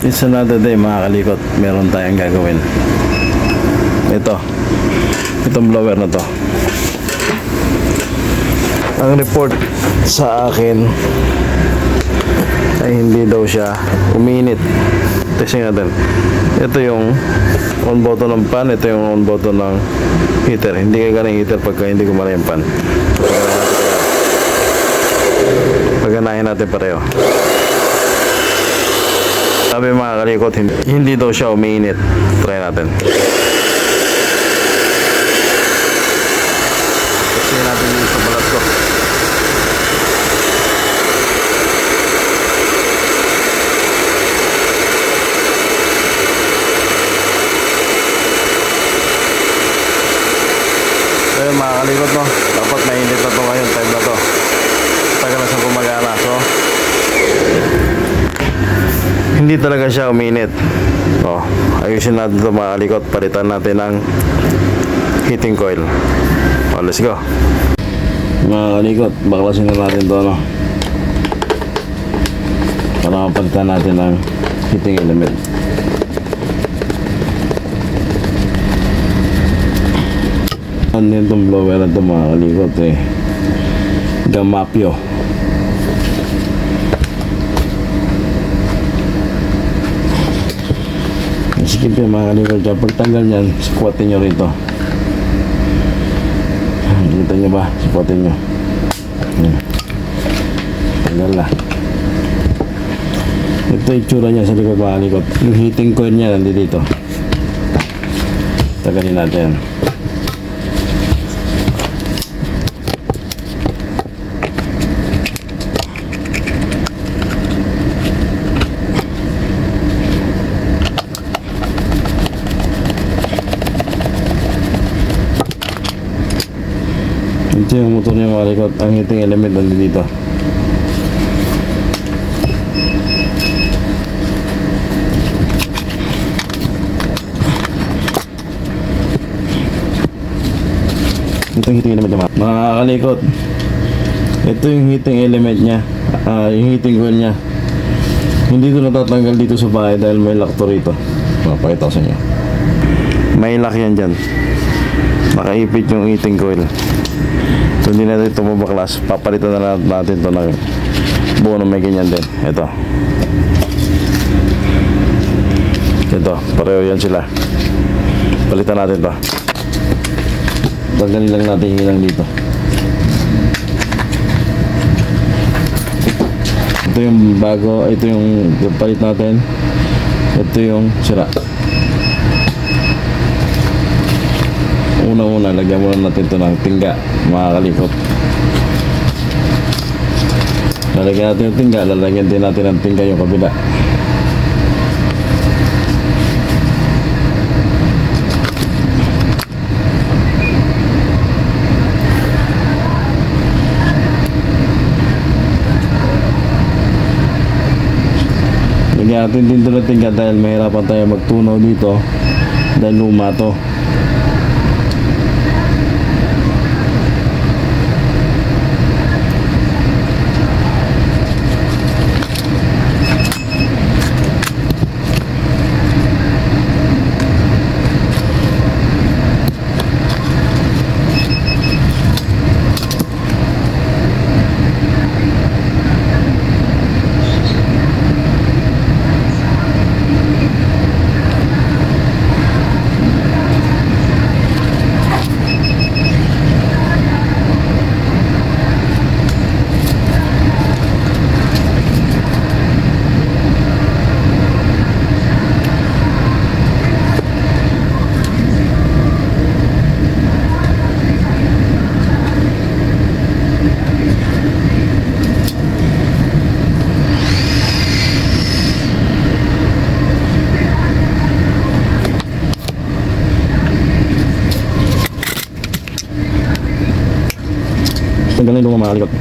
It's another day mga kalikot. Meron tayong gagawin. Itong blower na to. Ang report sa akin ay hindi daw siya uminit. Testing natin. Ito yung on button ng pan. Ito yung on button ng heater. Hindi ka galing heater pagka hindi gumana yung pan. Paganahin natin pareho. Sabi mga kalikot, hindi daw siya umiinit. Try natin. Kasi natin yung sa balat ko. Ayun mga kalikot, no? Dapat mainit na to ngayon, time na to. Tagal na siyang gumagana. So hindi talaga siya uminit. Ayusin natin ito mga kalikot. Palitan natin ang heating coil. Let's go. Mga kalikot, baklasin na natin ito, no? Para mapalitan natin ang heating element. Ano itong blower na ito mga kalikot Gamapio. Skip yung mga kalikot dyan. Pagtanggal nyan, squatin nyo rito. Kita nyo ba? Squatin nyo. Tanggal na. Ito yung tsura nya sa likod mga kalikot. Yung heating coil nya nandito dito. Tagalin natin. Ito yung motor niya mga kalikot. Ang heating element nandito dito. Ito yung heating element niya mga kalikot. Ito yung heating element niya. Yung heating coil niya. Hindi ito natatanggal dito sa bahay dahil may lock to rito. Pakita ko sa inyo. May lock yan dyan. Nakaipit yung heating coil. So hindi natin ito mabaklas. Papalitan na natin ito ng buo na may ganyan din. Ito, pareho yan sila. Palitan natin ito. Tanggalin lang natin yung ilang dito. Ito yung bago. Ito yung palit natin. Ito yung sira. Una-una, lagyan muna natin ito ng tingga mga kalikot. Lalagyan natin yung tingga, lalagyan din natin ng tingga yung kabila. Lagyan natin din ito ng tingga dahil mahirapan tayo magtunaw dito dahil luma to. Tanggalin yung mga kalikot.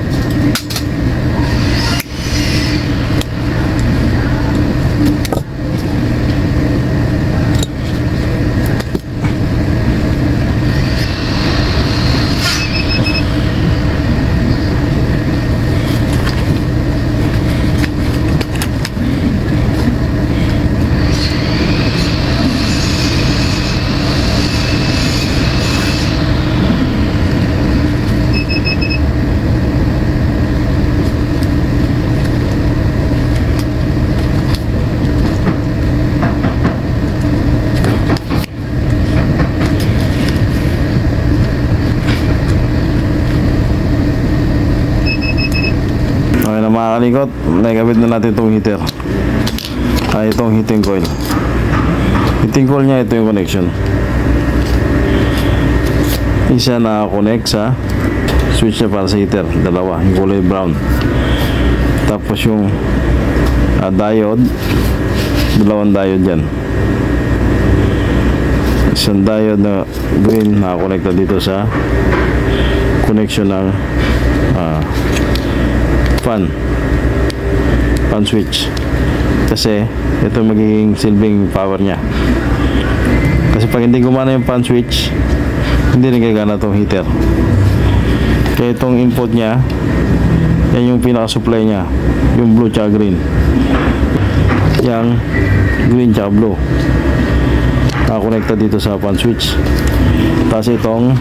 kalikot, nakikabit na natin itong heater. Itong heating coil. Heating coil niya, ito yung connection. Isa na connect sa switch niya para sa heater. Dalawa, yung kulay brown. Tapos yung diode, dalawang diode dyan. Isang diode na green nakakonekta dito sa connection ng fan switch, kasi ito magiging silbing power nya. Kasi pag hindi gumana yung fan switch, hindi rin gagana itong heater. Kaya itong input nya, yan yung pinaka supply nya, yung blue tsaka green. Yang green tsaka blue nakakonekta dito sa fan switch. Tapos itong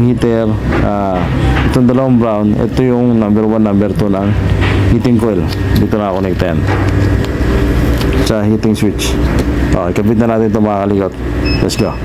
heater, itong dalawang brown, ito yung number 1, number 2 ng heating coil. Dito nakakonekta yan sa heating switch. Okay, kabit na natin ito mga kalikot. Let's go.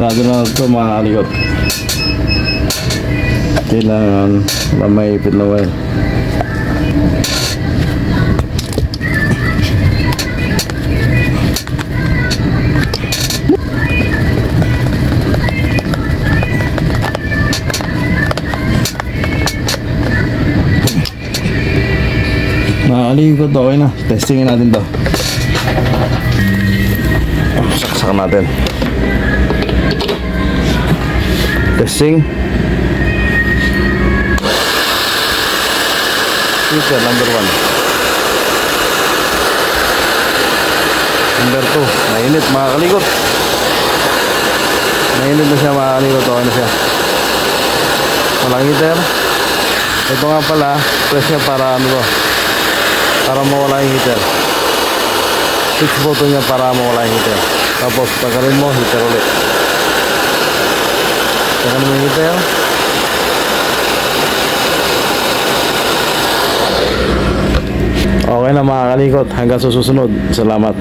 Sarado na ito mga kalikot. Kailangan mamayipit na wire. Mga kalikot, okay na. Testingin natin to. Saksak natin. Testing. Heater number 1. Number 2. Mainit mga kalikot. Mainit na siya mga kalikot. Okay na siya. Walang heater. Ito nga pala, press niya para ano ba? Para mawala yung heater. Switch button niya para mawala yung heater. Tapos tagalin mo, heater ulit. Tagalin mo yung heater. Okay na mga kalikot. Hanggang sa susunod. Salamat.